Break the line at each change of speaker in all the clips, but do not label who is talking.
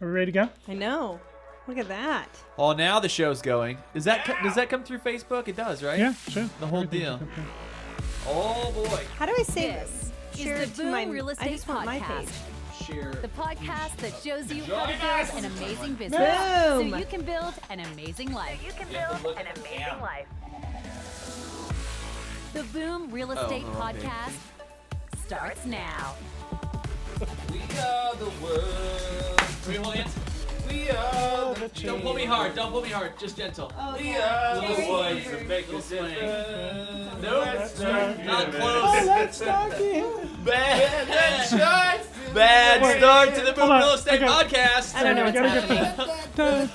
Are we ready to go?
I know. Look at that.
Oh, now the show's going. Does that come through Facebook? It does, right?
Yeah, sure.
The whole deal. Oh boy.
How do I say
This
share
is
it
the
to my
Boom Real
I
Estate
just want my page.
Podcast.
Share.
The podcast that shows you how to build an amazing business
Boom.
so you can build an amazing life. The Boom Real Estate Podcast starts now.
We are the world. We are the Don't pull me hard. Don't pull me hard. Just gentle. We are the ones that make us swing. Nope. Not close.
Let's start again.
Bad start to the Boom Real Estate Podcast.
I don't know what's happening.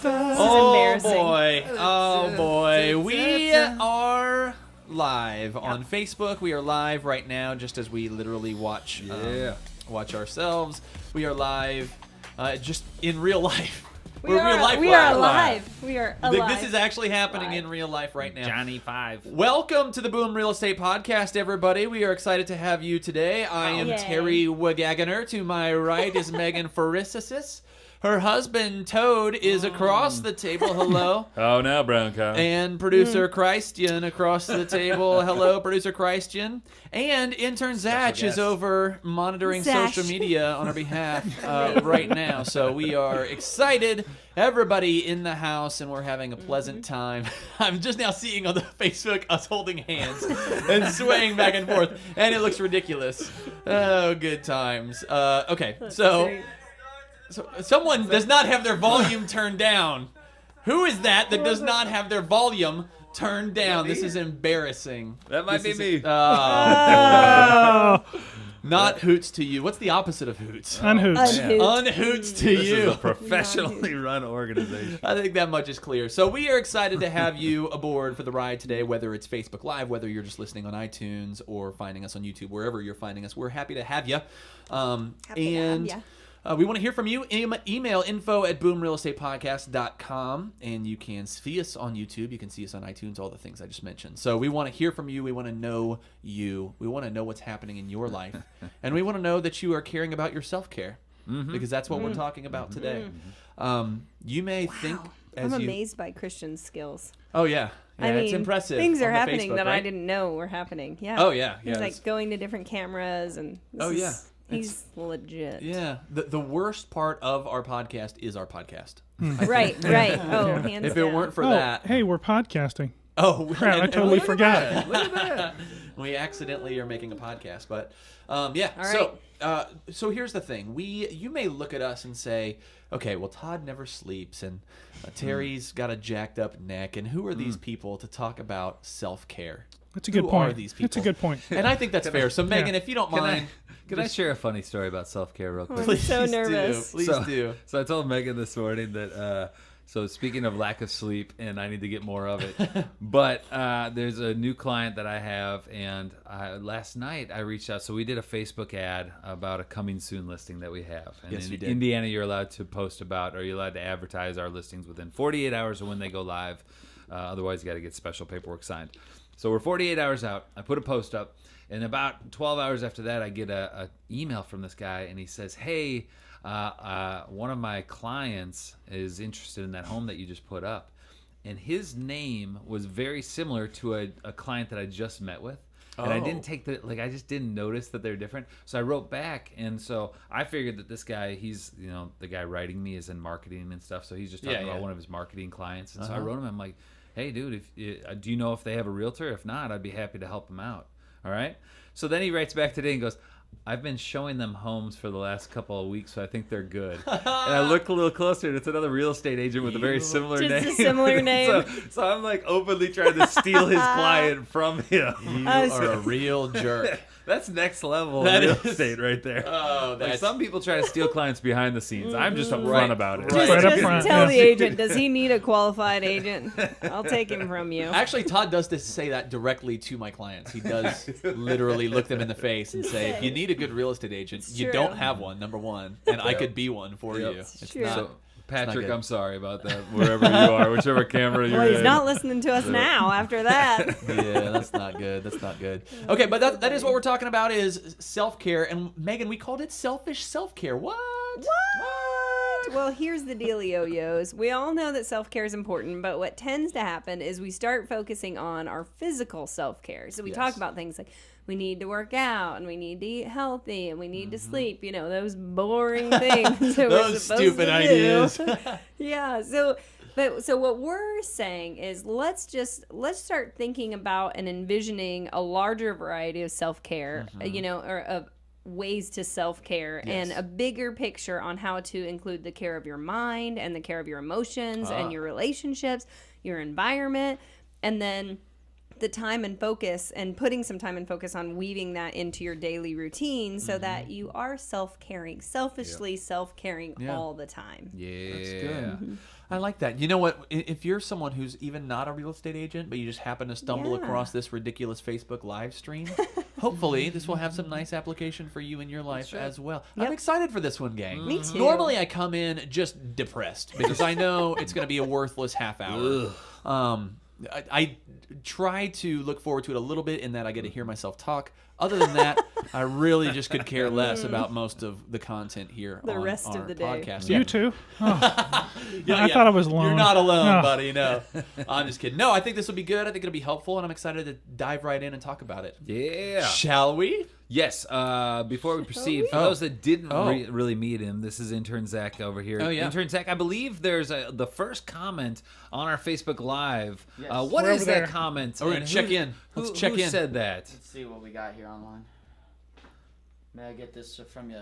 Oh
embarrassing.
boy. Oh boy. We are live on Facebook. We are live right now just as we literally watch watch ourselves. We are live just in real life.
We are alive. We are alive.
This is actually happening in real life right now.
Johnny 5.
Welcome to the Boom Real Estate Podcast, everybody. We are excited to have you today. I am
Yay.
Terry Wagaganer. To my right is Megan Farisisis. Her husband, Toad, is across the table. Hello.
Oh, now brown cow.
And producer Christian across the table. Hello, producer Christian. And intern Zach is over monitoring
Zach.
social media on our behalf right now. So we are excited. Everybody in the house, and we're having a pleasant time. I'm just now seeing on the Facebook us holding hands and swaying back and forth, and it looks ridiculous. Oh, good times. Okay, so someone does not have their volume turned down. Who is that does not have their volume turned down? This is embarrassing.
That might be me.
Not hoots to you. What's the opposite of hoots?
Unhoots.
Unhoots to
This
you.
is a professionally run organization.
I think that much is clear. So we are excited to have you aboard for the ride today, whether it's Facebook Live, whether you're just listening on iTunes or finding us on YouTube, wherever you're finding us. We're happy to have you. We want to hear from you. Email info@boomrealestatepodcast.com, and you can see us on YouTube. You can see us on iTunes, all the things I just mentioned. So we want to hear from you. We want to know you. We want to know what's happening in your life. And we want to know that you are caring about your self-care, because that's what we're talking about today. You may think
I'm amazed by Christian's skills.
Oh, yeah.
I mean,
it's impressive.
Things are
on the
happening
Facebook,
that
right?
I didn't know were happening. Yeah.
Oh, yeah.
He's like going to different cameras and he's legit.
Yeah. The worst part of our podcast is our podcast.
Right. Oh, hands
If
down.
it weren't for
Oh,
that.
hey, we're podcasting.
Oh,
Crap, I totally forgot.
Look at that.
We accidentally are making a podcast, but
All right.
So here's the thing. You may look at us and say, okay, well, Todd never sleeps, and Terry's got a jacked up neck, and who are these people to talk about self-care?
That's a good
Who
point.
are these
That's a
people?
good point.
And I think that's fair. So Megan, if you don't mind,
Can I share a funny story about self-care real quick?
I'm so nervous.
Please do.
So I told Megan this morning that, so speaking of lack of sleep, and I need to get more of it, but there's a new client that I have, and last night I reached out. So we did a Facebook ad about a coming soon listing that we have. And
Yes,
in
we did.
Indiana, you're allowed to post about, or you're allowed to advertise our listings within 48 hours of when they go live. Otherwise, you got to get special paperwork signed. So we're 48 hours out. I put a post up, and about 12 hours after that, I get a email from this guy, and he says, hey, one of my clients is interested in that home that you just put up. And his name was very similar to a client that I just met with. And I didn't take I just didn't notice that they're different. So I wrote back, and so I figured that this guy, he's, the guy writing me is in marketing and stuff. So he's just talking about one of his marketing clients. And so I wrote him, I'm like, hey, dude, do you know if they have a realtor? If not, I'd be happy to help them out. All right? So then he writes back today and goes, I've been showing them homes for the last couple of weeks, so I think they're good. And I look a little closer, and it's another real estate agent with a very similar name.
Just a similar name.
So I'm like openly trying to steal his client from him.
You are a real jerk.
That's next level
That
real
is-
estate right there.
Oh,
Like
that's
some people try to steal clients behind the scenes. I'm just upfront
Right.
about it.
Right up
Just
front,
tell
yeah.
the agent, does he need a qualified agent? I'll take him from you.
Actually, Todd does this say that directly to my clients. He does literally look them in the face and say, if you need a good real estate agent,
It's
you
true.
don't have one, number one, and I could be one for
Yep.
you.
It's
It's
true.
not.
So, Patrick,
good.
I'm sorry about that. Wherever you are, whichever camera you're
Well, he's
in.
not listening to us now after that.
Yeah, that's not good. That's not good. Okay, but that is what we're talking about is self-care. And Megan, we called it selfish self-care. What?
Well, here's the dealio-yos. We all know that self-care is important, but what tends to happen is we start focusing on our physical self-care. So we talk about things like we need to work out, and we need to eat healthy, and we need to sleep. You know, those boring things that we're
Those
supposed
stupid
to
ideas.
do. Yeah. So what we're saying is let's start thinking about and envisioning a larger variety of self-care, you know, or of ways to self-care and a bigger picture on how to include the care of your mind and the care of your emotions and your relationships, your environment, and then the time and focus and putting some time and focus on weaving that into your daily routine so that you are self-caring, selfishly self-caring all the time.
Yeah.
That's good. I like that. You know what? If you're someone who's even not a real estate agent, but you just happen to stumble across this ridiculous Facebook live stream, hopefully this will have some nice application for you in your life as well. I'm excited for this one, gang.
Me too.
Normally I come in just depressed because I know it's going to be a worthless half hour. I try to look forward to it a little bit in that I get to hear myself talk. Other than that, I really just could care less about most of the content here
The
on
rest
our
of the day.
podcast.
You too? Oh,
Yeah,
I thought I was alone.
You're not alone,
No.
buddy. No, I'm just kidding. No, I think this will be good. I think it'll be helpful, and I'm excited to dive right in and talk about it.
Yeah.
Shall we?
Yes. Before we proceed, for those that didn't really meet him, this is intern Zach over here.
Oh, yeah.
Intern Zach, I believe there's the first comment on our Facebook Live.
Yes.
What
We're
is
over
that
there.
comment?
Oh, we're gonna
And
check
who-
in. Let's check
who
in.
said that?
Let's see what we got here online. May I get this from you?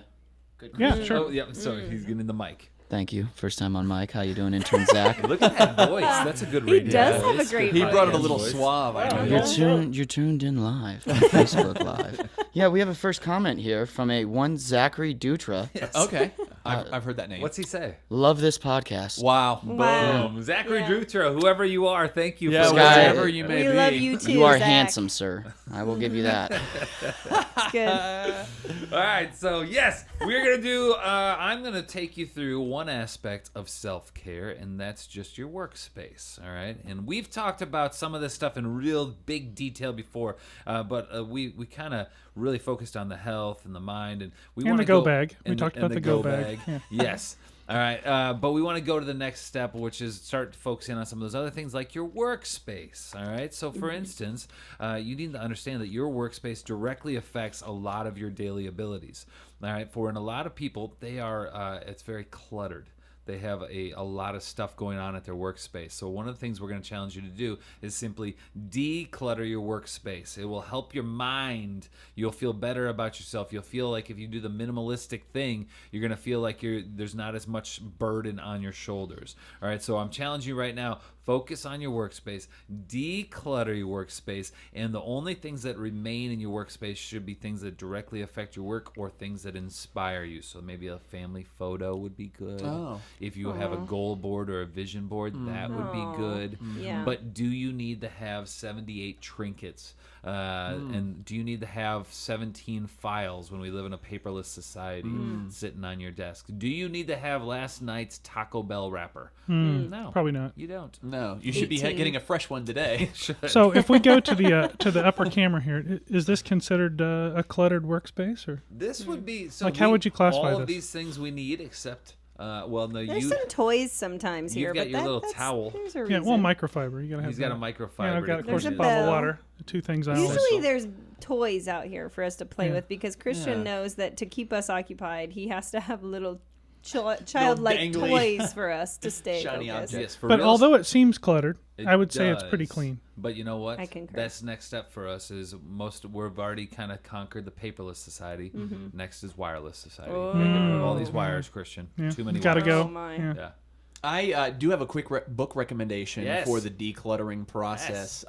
Good
Yeah,
question.
sure.
Oh, yeah. So he's getting the mic.
Thank you. First time on mic. How you doing, intern Zach?
Look at that voice. That's a good
He
radio
does have
voice.
a great
He
voice.
brought it a little
voice.
suave. I know.
You're tuned in live on Facebook Live. Yeah, we have a first comment here from one Zachary Dutra.
Okay, I've heard that name.
What's he say?
Love this podcast.
Wow.
Wow.
Boom. Zachary
Yeah.
Drutra, whoever you are, thank you
Yeah,
for
Sky-
wherever you may
We
be.
love you too.
You are
Zach.
handsome, sir. I will give you that.
It's good.
All right, so yes, we're gonna do. I'm gonna take you through one aspect of self-care, and that's just your workspace. All right, and we've talked about some of this stuff in real big detail before, but we kind of really focused on the health and the mind, and we
And
want
the
to
go bag. We talked about the go bag. Yeah.
Yes. All right, but we want to go to the next step, which is start focusing on some of those other things like your workspace. All right, so for instance, you need to understand that your workspace directly affects a lot of your daily abilities. All right, for a lot of people, they are it's very cluttered. They have a lot of stuff going on at their workspace. So one of the things we're going to challenge you to do is simply declutter your workspace. It will help your mind. You'll feel better about yourself. You'll feel like if you do the minimalistic thing, you're going to feel like there's not as much burden on your shoulders. All right, so I'm challenging you right now. Focus on your workspace, declutter your workspace, and the only things that remain in your workspace should be things that directly affect your work or things that inspire you. So maybe a family photo would be good.
Oh.
If you have a goal board or a vision board, that would be good.
Yeah.
But do you need to have 78 trinkets? And do you need to have 17 files when we live in a paperless society sitting on your desk? Do you need to have last night's Taco Bell wrapper? No.
Probably not.
You don't.
No, you should be
18.
getting a fresh one today.
So if we go to the upper camera here, is this considered a cluttered workspace, or
This would be so.
Like, how would you classify
all of
this?
these things we need, except well, no,
There's
you.
some toys sometimes
You've
here,
got
but
your little
that's,
tall.
There's a
yeah,
reason.
well, microfiber. You gotta have.
He's got a
that.
microfiber.
Yeah, I've got,
to
of course,
clean
a
it.
bottle of
bell.
water. The two things I always.
Usually there's toys out here for us to play
Yeah.
with because Christian
Yeah.
knows that to keep us occupied, he has to have little childlike
dangly
toys for us to stay
shiny
focused.
objects.
Yes, for
But
real
although it seems cluttered,
It
I would say it's pretty
does.
clean.
But you know what?
I concur.
That's next step for us is we've already kind of conquered the paperless society. Next is wireless society.
Oh.
Get rid of all these wires, Christian.
Yeah.
Too many
Gotta
wires.
go.
Oh, my.
Yeah.
Yeah.
I do have a quick book recommendation
Yes.
for the decluttering process.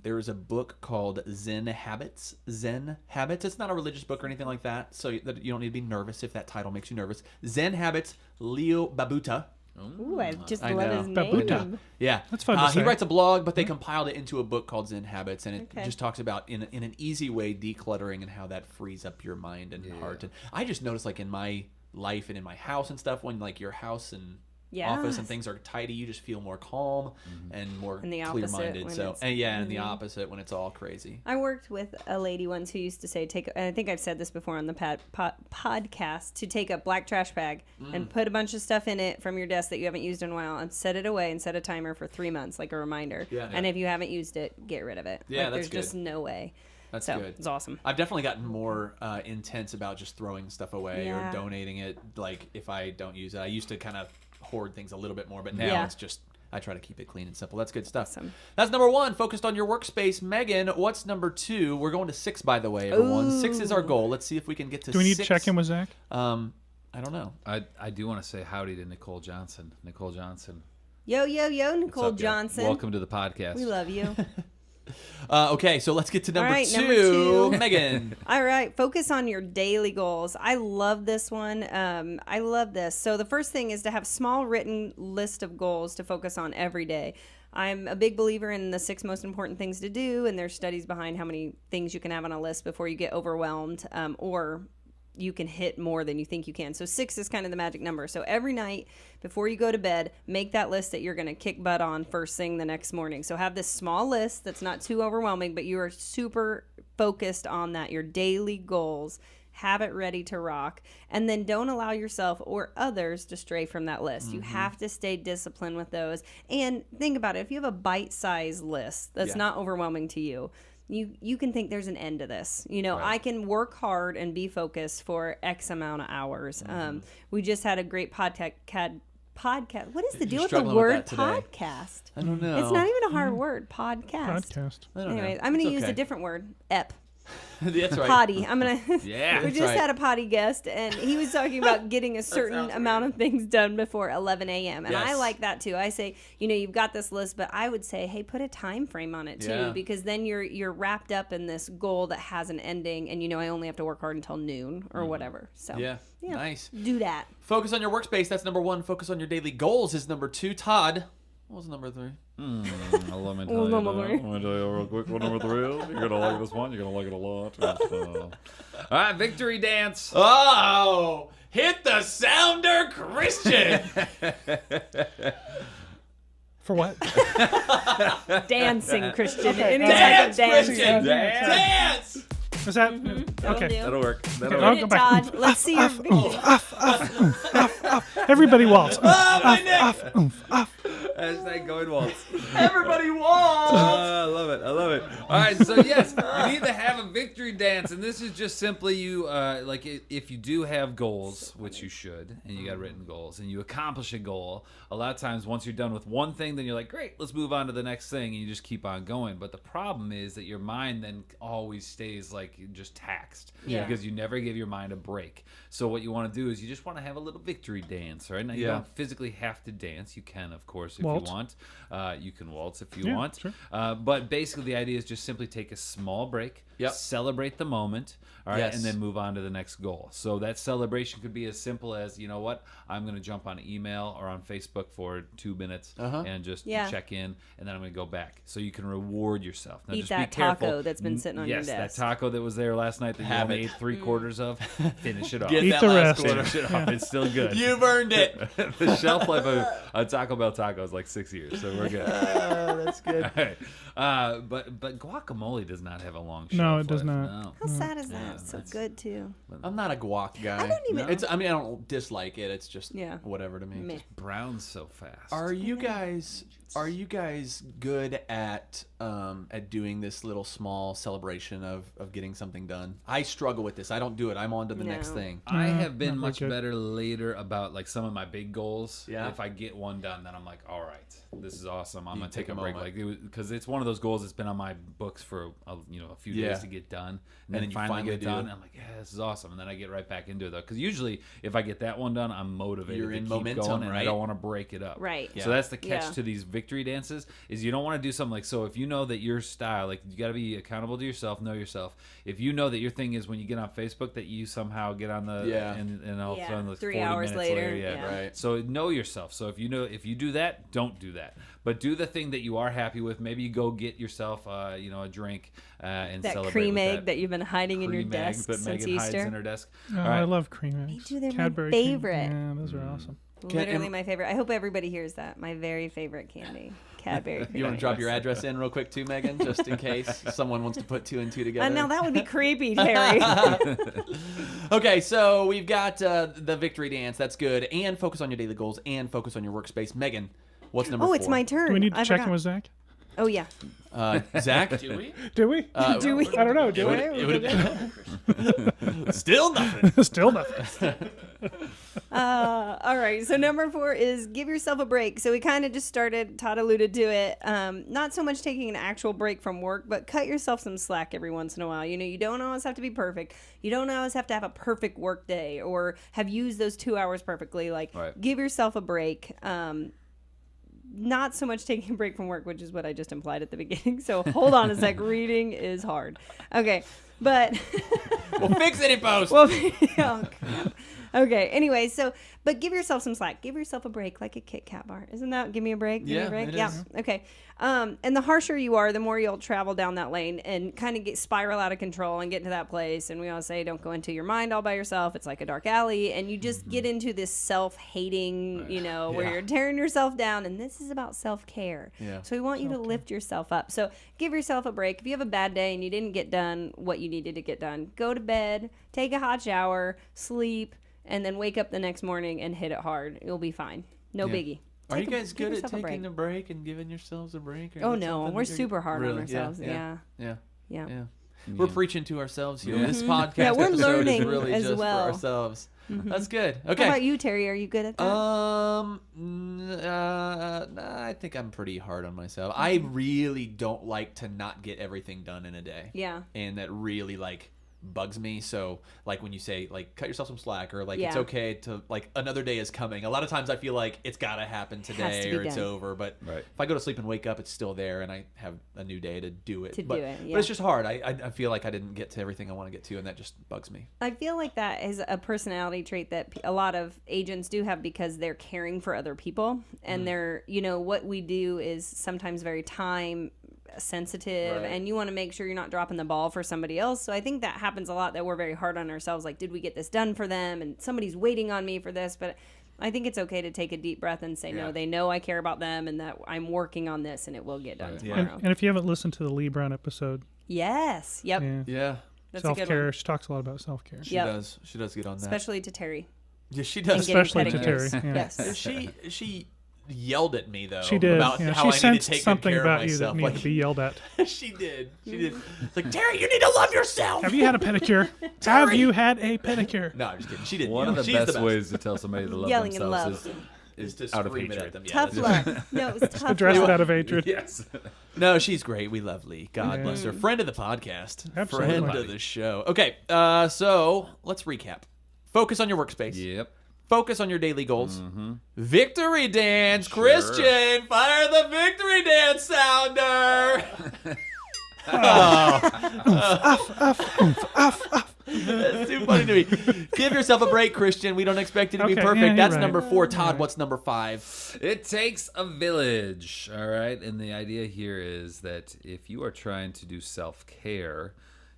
There is a book called Zen Habits. Zen Habits. It's not a religious book or anything like that, so that you don't need to be nervous if that title makes you nervous. Zen Habits, Leo Babuta.
Ooh, I just
I
love
know.
his
Babuta.
name.
Yeah,
That's fun to
He
say.
writes a blog, but they compiled it into a book called Zen Habits, and it
Okay.
just talks about in an easy way decluttering and how that frees up your mind and heart. And I just noticed, like in my life and in my house and stuff, when like your house and office and
Yes.
things are tidy, you just feel more calm and more
And the opposite
clear-minded.
when
So,
it's-
and the opposite when it's all crazy.
I worked with a lady once who used to say, and I think I've said this before on the podcast, to take a black trash bag and put a bunch of stuff in it from your desk that you haven't used in a while and set it away and set a timer for 3 months, like a reminder.
Yeah.
And if you haven't used it, get rid of it.
Yeah,
like,
that's
there's just
good.
no way.
That's
so
good.
It's awesome.
I've definitely gotten more intense about just throwing stuff away or
Yeah.
donating it. Like if I don't use it, I used to kind of hoard things a little bit more, but now
Yeah.
it's just I try to keep it clean and simple. That's good stuff.
Awesome.
That's number 1. Focused on your workspace. Megan, what's number 2? We're going to 6, by the way, everyone. 6 is our goal. Let's see if we can get to 6.
Do we need to check in with Zach?
I don't know.
I do want to say howdy to Nicole Johnson. Nicole Johnson.
Yo,
What's
Nicole
up, y'all?
Johnson.
Welcome to the podcast.
We love you.
Okay, so let's get to number,
All right,
2.
number 2.
Megan.
All right, focus on your daily goals. I love this one. I love this. So the first thing is to have small written list of goals to focus on every day. I'm a big believer in the 6 most important things to do, and there's studies behind how many things you can have on a list before you get overwhelmed, or you can hit more than you think you can. So 6 is kind of the magic number. So every night before you go to bed, make that list that you're going to kick butt on first thing the next morning. So have this small list that's not too overwhelming, but you are super focused on that, your daily goals. Have it ready to rock. And then don't allow yourself or others to stray from that list. You have to stay disciplined with those. And think about it. If you have a bite-sized list that's
Yeah.
not overwhelming to you, you can think there's an end to this. I can work hard and be focused for X amount of hours. We just had a great podcast. What is the deal with the
struggling with
word
that today.
podcast?
I don't know.
It's not even a hard word. Podcast.
Podcast.
I don't
Anyways,
know.
I'm going to
It's
use
okay.
a different word. Ep.
That's right.
Potty. I'm gonna.
Yeah.
we
That's
just
right.
had a potty guest, and he was talking about getting a certain amount of things done before 11 a.m. And I
Yes.
like that too. I say, you've got this list, but I would say, hey, put a time frame on it too,
Yeah.
because then you're wrapped up in this goal that has an ending, and I only have to work hard until noon or whatever. So
Yeah. Nice.
do that.
Focus on your workspace. That's number 1. Focus on your daily goals is number 2. Todd, what was number 3?
Let me tell you
number
that.
three.
Let me tell you real quick what number 3 is. You're gonna like this one. You're gonna like it a lot. All right, victory dance.
Oh, hit the sounder, Christian.
For what?
Dancing, Christian.
Okay.
Any
Dance,
type of dance.
Christian.
Dance.
Dance.
Is that
That'll
okay?
do.
That'll work. That'll
I'll
work.
go
Hit it,
back.
Todd. Let's see your victory.
Everybody waltz.
Oh, my neck.
Hashtag going waltz.
Everybody waltz.
I love it. I love it. All right, so yes, you need to have a victory dance, and this is just simply you. Like if you do have goals, which you should, and you got written goals, and you accomplish a goal, a lot of times once you're done with one thing, then you're like, great, let's move on to the next thing, and you just keep on going. But the problem is that your mind then always stays like just taxed,
Yeah.
because you never give your mind a break. So what you want to do is you just want to have a little victory dance, right? Now you
Yeah.
don't physically have to dance. You can, of course, if
Waltz.
you want. You can waltz if you
Yeah,
want.
sure.
But basically, the idea is just simply take a small break,
Yep.
celebrate the moment, all right,
Yes.
and then move on to the next goal. So that celebration could be as simple as, you know what, I'm going to jump on email or on Facebook for 2 minutes and just
Yeah.
check in, and then I'm going to go back. So you can reward yourself. Now,
Eat
just
that
be careful.
taco that's been sitting on your
yes,
desk.
that taco that was there last night that you
Have
only
it.
ate 3/4 of, finish it off.
Get
Eat
that
the
last
rest.
quarter.
Finish it off. It's still good.
You've earned it.
The shelf life of a Taco Bell taco is like 6 years, so we're good.
That's good.
All right. But guacamole does not have a long shelf
No, it does
life.
not.
No.
How sad is that?
Yeah,
It's so
that's-
good too.
I'm not a guac guy.
I don't even-
It's. I mean, I don't dislike it. It's just
Yeah.
whatever to me.
Meh.
Brown's so fast.
Are you guys good at doing this little small celebration of getting something done? I struggle with this. I don't do it. I'm on to the next
No.
thing.
I
No,
have been
not
much
very good.
better later about like some of my big goals.
Yeah.
If I get one done, then I'm like, all right, this is awesome. I'm
You
gonna
take
take a
a
break,
moment.
like because it's one of those goals that's been on my books for a few
Yeah.
days to get done, and
then
then
you
finally
finally
get
do.
done. I'm like, yeah, this is awesome, and then I get right back into it though, because usually if I get that one done, I'm motivated
You're
to
in
keep
momentum,
going, and I
right?
don't want to break it up.
Right.
Yeah.
So that's the catch
Yeah.
to these victory dances is you don't want to do something like, so if you know that your style, like you got to be accountable to yourself, know yourself. If you know that your thing is when you get on Facebook that you somehow get on the
Yeah.
and all of a
Yeah,
sudden like
3
40
hours
minutes
later,
yeah.
yeah.
Right.
So know yourself. So if you do that, don't do that. But do the thing that you are happy with. Maybe you go get yourself a drink and
That
celebrate
cream
with
egg
that.
that you've been hiding in your
Cream egg
desk
that
since
Megan hides
Easter.
in her desk.
Oh,
All
I
right.
love cream eggs.
Me too, they're my
Cadbury
favorite.
Cream. Yeah, those are awesome.
Literally my favorite. I hope everybody hears that. My very favorite candy. Cadbury cream
You want to
eggs.
drop your address in real quick too, Megan, just in case someone wants to put 2 and 2 together?
Now that would be creepy, Terry.
Okay, so we've got the victory dance. That's good. And focus on your daily goals and focus on your workspace. Megan, what's number 4?
Oh, it's my turn.
Do we need to
I
check
forgot.
in with Zach?
Oh, yeah.
Zach? Do we?
Do we?
Do we?
I don't know. Do we?
Still nothing.
Still nothing.
All right. So number 4 is give yourself a break. So we kind of just started. Todd alluded to it. Not so much taking an actual break from work, but cut yourself some slack every once in a while. You know, you don't always have to be perfect. You don't always have to have a perfect work day or have used those 2 hours perfectly. Like,
Right.
give yourself a break. Not so much taking a break from work, which is what I just implied at the beginning. So hold on a sec. Reading is hard. Okay. But
We'll fix it in post.
well, oh, crap. Okay. Anyway, but give yourself some slack. Give yourself a break, like a Kit Kat bar. Isn't that? Give me a break. Give me
Yeah,
a break.
it
Yeah.
is.
Okay. And the harsher you are, the more you'll travel down that lane and kind of spiral out of control and get into that place. And we always say, don't go into your mind all by yourself. It's like a dark alley, and you just get into this self-hating, where you're tearing yourself down. And this is about self-care.
Yeah.
So we want you to lift yourself up. So give yourself a break. If you have a bad day and you didn't get done what you needed to get done, go to bed, take a hot shower, sleep, and then wake up the next morning and hit it hard. You'll be fine. No
Yeah.
biggie.
Are you
Take a-
guys
give
good at
yourself a break.
taking a break and giving yourselves a break? Or is
Oh
it
no,
something
we're
that you're-
super hard on
Really?
ourselves. Yeah.
Yeah.
Yeah.
We're preaching to ourselves here. This podcast
Yeah, we're
episode
learning
is really
as
just
well.
for ourselves. That's good.
How
Okay.
about you, Terry? Are you good at that?
I think I'm pretty hard on myself. I really don't like to not get everything done in a day.
Yeah.
And that really bugs me. So when you say cut yourself some slack or it's
Yeah.
okay to another day is coming. A lot of times I feel like it's gotta happen today
be
or it's
done.
over. But
Right.
if I go to sleep and wake up, it's still there and I have a new day to do it.
To
but,
do it, yeah.
But it's just hard. I feel like I didn't get to everything I want to get to, and that just bugs me.
I feel like that is a personality trait that a lot of agents do have because they're caring for other people. And they're, what we do is sometimes very time sensitive,
Right.
and you want to make sure you're not dropping the ball for somebody else. So I think that happens a lot, that we're very hard on ourselves. Like, did we get this done for them? And somebody's waiting on me for this. But I think it's okay to take a deep breath and say, no, they know I care about them and that I'm working on this and it will get done tomorrow.
And if you haven't listened to the Lee Brown episode,
Yes. Yep.
Yeah.
That's a good
self-care,
one.
she talks a lot about self-care.
She
Yep.
does. She does get on that.
Especially to Terry.
Yeah, she
And
does.
getting
Especially to
pedicures.
Terry, yeah.
Yes.
She yelled at me though.
She did.
About
Yeah.
how
She
I need to
sensed
take good
something
care
about
of
you that
myself.
needed to be yelled at.
She did. She did. It's like, Terry, you need to love yourself.
Have you had a pedicure? Have you had a pedicure?
No, I'm just kidding. She did.
One of the
She's
best ways to tell somebody to love
Yelling in
themselves
love.
is to
out of
scream it
hatred.
at them. Yeah,
Tough
that's-
love. No, it was tough
Address
love.
it out of hatred.
Yes.
No, she's great. We love Lee. God
Yeah.
bless her. Friend of the podcast.
Absolutely.
Friend of the show. Okay, so let's recap. Focus on your workspace.
Yep.
Focus on your daily goals. Victory dance.
Sure.
Christian, fire the victory dance sounder. That's too funny to me. Give yourself a break, Christian. We don't expect you to be
Okay,
perfect.
yeah, you're
That's
right.
number 4. Todd,
right.
what's number 5?
It takes a village, all right? And the idea here is that if you are trying to do self-care,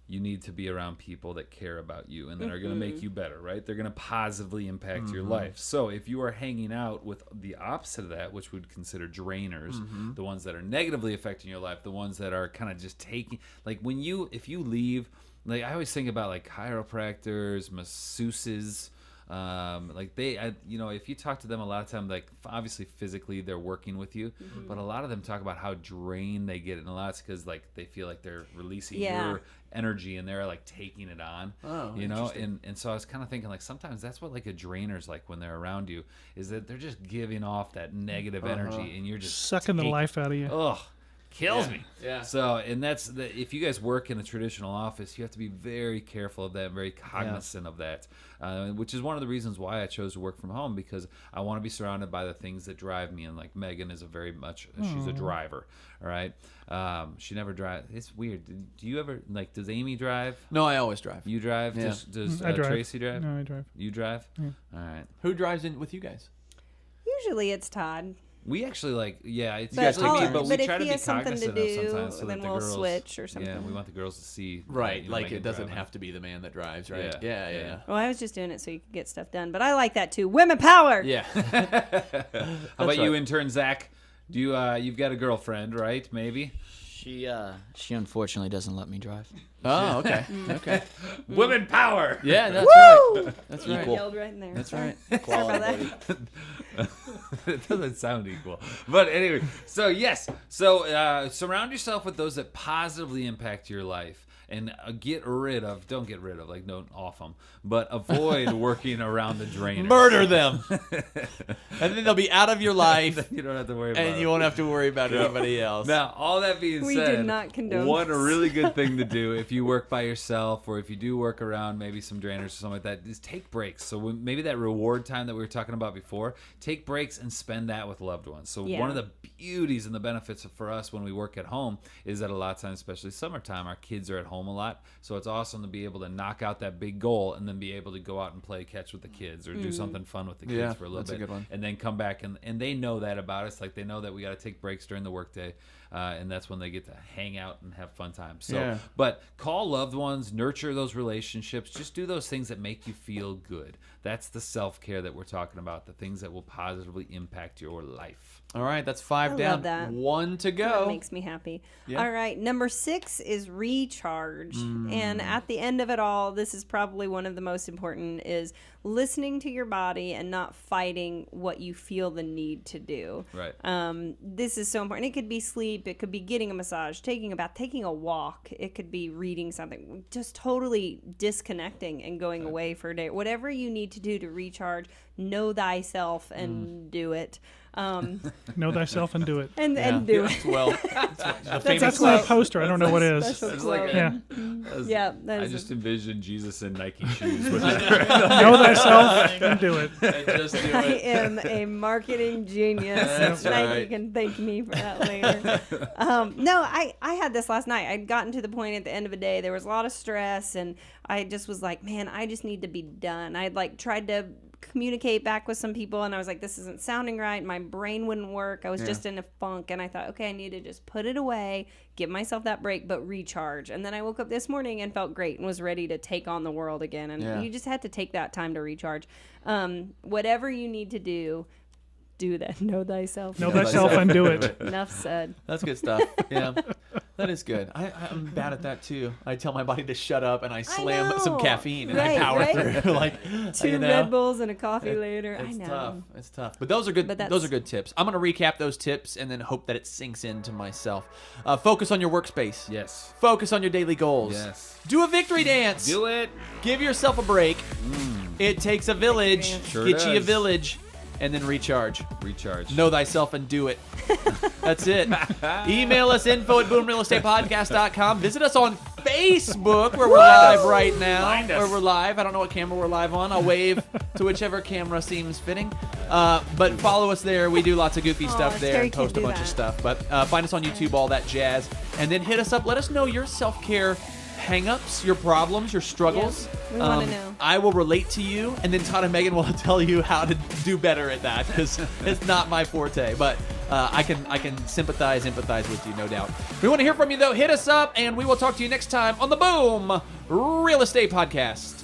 you need to be around people that care about you and that are going to make you better, right? They're going to positively impact your life. So if you are hanging out with the opposite of that, which we'd consider drainers, the ones that are negatively affecting your life, the ones that are kind of just taking, if you leave, I always think about chiropractors, masseuses, if you talk to them a lot of time, obviously physically they're working with you, but a lot of them talk about how drained they get, and a lot it's because they feel like they're releasing your energy and they're taking it on. And so I was kind of thinking sometimes that's what a drainer's like when they're around you, is that they're just giving off that negative energy and you're just
Sucking the life out of you.
ugh, kills me.
Yeah.
So, and that's if you guys work in a traditional office, you have to be very careful of that, very cognizant of that, which is one of the reasons why I chose to work from home, because I want to be surrounded by the things that drive me. And Megan is she's a driver. All right. She never drives. It's weird. Do you ever does Amy drive?
No, I always drive.
You drive?
Yeah.
Does
I drive.
Tracy drive?
No, I drive.
You drive? All right.
Who drives in with you guys?
Usually it's Todd.
We actually it's
But
usually me,
I'll-
but we
but if
try to
he
be
has something to
cognizant
do,
of sometimes so
then
that the
we'll
girls
switch or
Yeah,
something.
we want the girls to see.
Right, like
Megan
it doesn't
driving.
have to be the man that drives, right?
Yeah.
Yeah.
Well, I was just doing it so you could get stuff done, but I like that too. Women power.
Yeah.
How about you, intern Zach? Do you you've got a girlfriend, right? Maybe.
She unfortunately doesn't let me drive.
Oh, okay. Okay.
Women power.
Yeah, that's right. That's right.
Yelled right in there.
That's right.
Sorry about that.
It doesn't sound equal. But anyway, so yes. So surround yourself with those that positively impact your life. And don't get rid of, like, don't off them, but avoid working around the drainers.
Murder them. And then they'll be out of your life.
You don't have to worry about
And
it.
you won't have to worry about anybody else.
Now, all that being
We
said,
do not condone
one
this.
really good thing to do if you work by yourself or if you do work around maybe some drainers or something like that is take breaks. So maybe that reward time that we were talking about before, take breaks and spend that with loved ones. So
Yeah.
one of the beauties and the benefits for us when we work at home is that a lot of times, especially summertime, our kids are at home a lot. So it's awesome to be able to knock out that big goal and then be able to go out and play catch with the kids or do something fun with the kids
Yeah,
for a little
that's a
bit.
good one.
And then come back and they know that about us. Like they know that we got to take breaks during the workday. And that's when they get to hang out and have fun times. So,
Yeah.
but call loved ones, nurture those relationships. Just do those things that make you feel good. That's the self-care that we're talking about, the things that will positively impact your life.
All right, that's 5
I
down.
love that.
1 to
That
go.
makes me happy.
Yeah.
All right, number 6 is recharge. And at the end of it all, this is probably one of the most important, is listening to your body and not fighting what you feel the need to do.
Right.
This is so important. It could be sleep. It could be getting a massage, taking a bath, taking a walk. It could be reading something. Just totally disconnecting and going away for a day. Whatever you need to do to recharge, know thyself and do it.
Know thyself and do it.
And do it.
Well,
That's my poster. I don't know what it is.
Special
It's like
quote.
Yeah.
Yeah, that
I
is
just envision Jesus in Nike shoes. With
Know thyself and do it.
just do
I
it.
am a marketing genius.
That's
Nike
right.
can thank me for that later. No, I had this last night. I'd gotten to the point at the end of the day, there was a lot of stress, and I just was like, man, I just need to be done. I'd like tried to communicate back with some people, and I was like, this isn't sounding right. My brain wouldn't work. I was just in a funk, and I thought, okay, I need to just put it away, give myself that break, but recharge. And then I woke up this morning and felt great and was ready to take on the world again. And
Yeah.
you just had to take that time to recharge. Whatever you need to do that. Know thyself.
Know thyself and do it.
Enough said.
That's good stuff. Yeah, that is good. I'm bad at that too. I tell my body to shut up, and I slam
know.
some caffeine, and I
Right,
power
right?
through. Like
2
you know?
Red Bulls and a coffee later. I
It's
know.
tough. It's tough. But those are good.
But that's-
Those are good tips. I'm gonna recap those tips and then hope that it sinks into myself. Focus on your workspace.
Yes.
Focus on your daily goals.
Yes.
Do a victory dance.
Do it.
Give yourself a break. It takes a village.
Sure
Get you a
does.
village, and then recharge.
Recharge.
Know thyself and do it. That's it. Email us info@boomrealestatepodcast.com. Visit us on Facebook where we're live right now.
Find us.
Where we're live. I don't know what camera we're live on. I'll wave to whichever camera seems fitting. But follow us there. We do lots of goofy stuff there
Terry
and post a
can't do
bunch of
that.
stuff. But find us on YouTube, all that jazz. And then hit us up. Let us know your self-care hang-ups, your problems, your struggles.
Yes, we wanna know.
I will relate to you, and then Todd and Megan will tell you how to do better at that, because it's not my forte. But I can sympathize, empathize with you, no doubt. We want to hear from you, though. Hit us up, and we will talk to you next time on the Boom Real Estate Podcast.